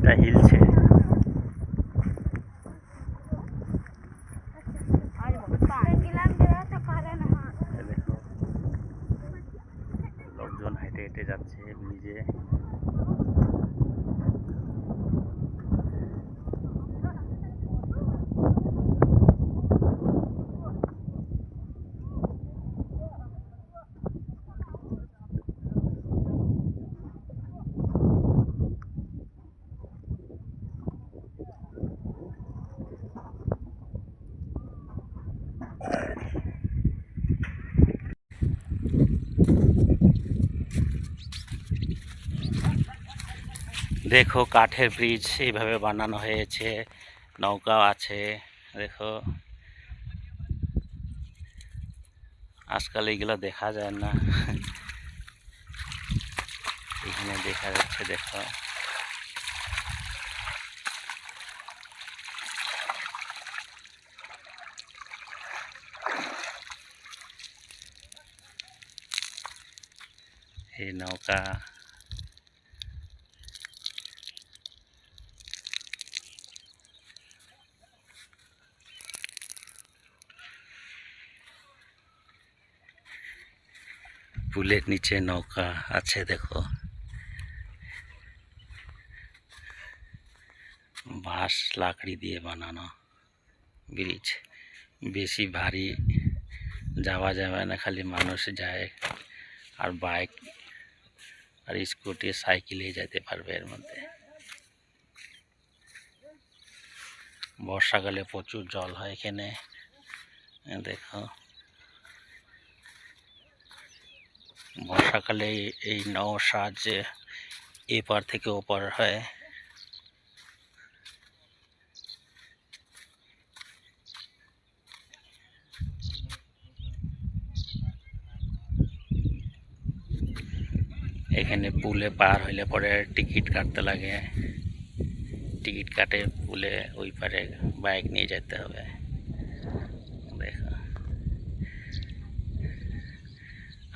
ব্রিজটা হিলছে। দেখো লোকজন হেঁটে হেঁটে যাচ্ছে ব্রিজে। দেখো কাঠের ব্রিজ এইভাবে বানানো হয়েছে, নৌকাও আছে। দেখো আজকাল এগুলো দেখা যায় না, এখানে দেখা যাচ্ছে। দেখো এই নৌকা, পুলের নিচে নৌকা আছে। দেখো বাঁশ লাকড়ি দিয়ে বানানো ব্রিজ, বেশি ভারী যাওয়া যাবে না, খালি মানুষ যায়, আর বাইক আর স্কুটি সাইকেলে যেতে পারবে এর মধ্যে। বর্ষাকালে প্রচুর জল হয় এখানে। দেখো বর্ষাকালে এই নৌকার সাহায্যে এপার থেকে ওপার হয়। এখানে পুলে পার হইলে পরে টিকিট কাটতে লাগে, টিকিট কাটে পুলে ওই পারে বাইক নিয়ে যেতে হবে। দেখো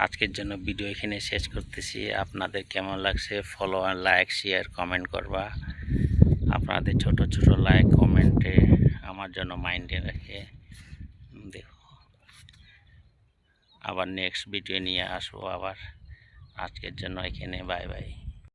আজকের জন্য ভিডিও এখানে শেষ করতেছি। আপনাদের কেমন লাগছে ফলো, লাইক, শেয়ার, কমেন্ট করবা। আপনাদের ছোট ছোট লাইক কমেন্টে আমার জন্য মাইন্ডে রাখে। দেখো আবার নেক্সট ভিডিও নিয়ে আসবো আবার। আজকের জন্য এখানে বাই বাই।